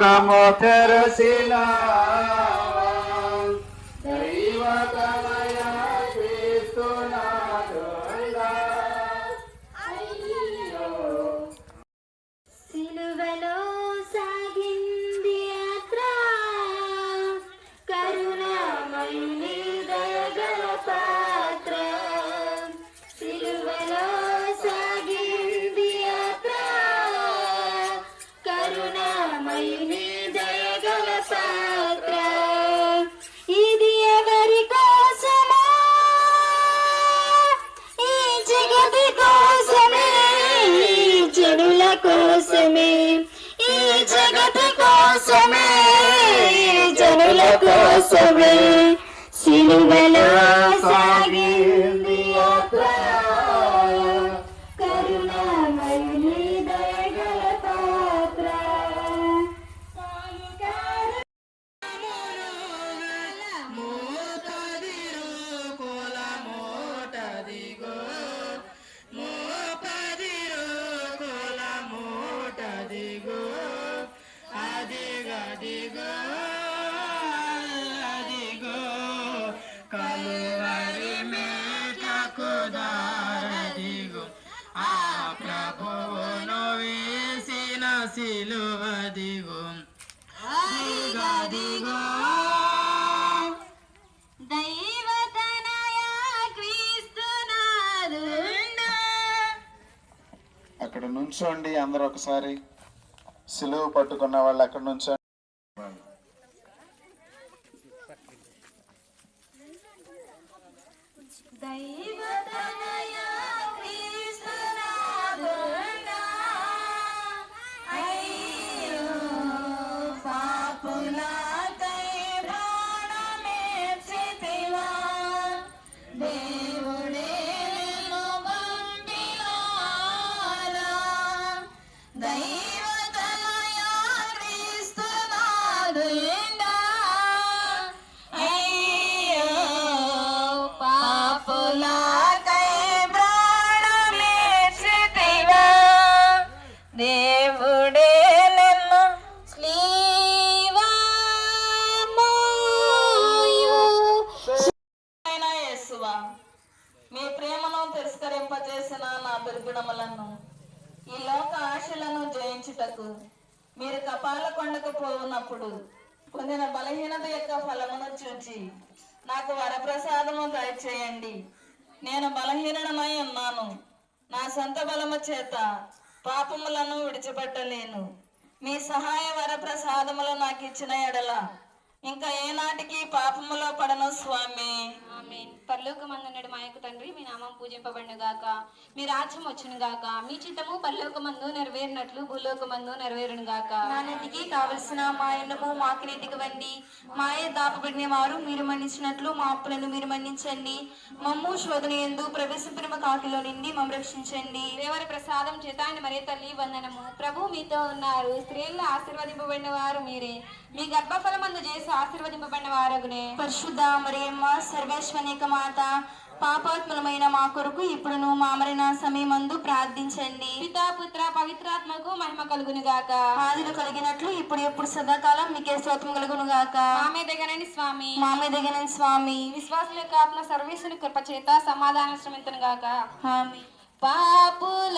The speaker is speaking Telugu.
మౌనము తెరసిన కోసమే ఈ జగత్ కోసమే జనుల కోసమే సిలువలో సాగింది యాత్ర కరుణామయుని దయగల పాత్ర అదిగో అదిగో కలువరి మేటకు దారదిగో ఆ ప్రభువును వేసిన సిలువదిగో అదిగో దైవతనయ క్రీస్తునాథుండు. అక్కడ నుంచోండి అందరూ ఒకసారి. సిలువ పట్టుకున్న వాళ్ళు అక్కడ నుంచోండి. దైవతనయ క్రీస్తునాథుండు. అయ్యో పాపులకై ప్రాణమిచ్చితివా, దేవుడే నిన్ను పంపినారా. దైవతనయ క్రీస్తునాథుండు. అయ్యో పాపులకై ప్రాణమిచ్చితివా, దేవుడే నిన్ను యేసువా, మీ ప్రేమను తిరస్కరింపజేసిన నా దుర్గుణములను, ఈ లోక ఆశలను జయించుటకు మీరు కపాల కొండకు పోవునప్పుడు పొందిన బలహీనత యొక్క ఫలమును చూచి నాకు వరప్రసాదము దయచేయండి. నేను బలహీనమై ఉన్నాను. నా సొంత బలము చేత పాపములను విడిచిపెట్టలేను. మీ సహాయ వరప్రసాదములు నాకు ఇచ్చిన ఎడల ఇంకా ఏనాటికి పాపములో పడను స్వామి. ఆమేన్. పరలోకమందున్నడు మా యొక్క తండ్రి, మీ నామం పూజింపబడును గాక, మీ రాజ్యం వచ్చును గాక, మీ చిత్తము పరలోకమందు నెరవేరినట్లు భూలోకమందు నెరవేరును గాక. నానిటికి కావలసిన మా ఎన్నము మాకు నీతికి వండి, మాయ దాపబడిన వారు మీరు మన్నించినట్లు మా అప్పులను మీరు మన్నించండి. మమ్ము శోధన యందు ప్రవేశింపిన కాకిలో నుండి మమ్మ రక్షించండి. దేవరి ప్రసాదం చేత ఆయన మరే తల్లి వందనము. ప్రభు మీతో ఉన్నారు. స్త్రీల్లో ఆశీర్వదింపబడిన వారు మీరే. మీ గర్భఫలమందు చేసి ఆశీర్వదింపబడిన వారగునే. పరిశుద్ధ మరియమ్మ సర్వేశ్వనిక మాత, పాపాత్ములమైన మా కొరకు ఇప్పుడును మా మరణ సమయమందు ప్రార్థించండి. పితా పుత్ర పవిత్రాత్మకు మహిమ కలుగును గాక. ఆదిలో కలిగినట్లు ఇప్పుడు ఎప్పుడు సదాకాలం మీకే స్తోత్రం కలుగును గాక. ఆమె దగ్గరని స్వామి, మా మీద దిగనండి స్వామి. విశ్వాసుల యొక్క ఆత్మ సర్వేశ్వరుని కృప చేత సమాధాన శ్రమింతును గాక. ఆమేన్. పాపుల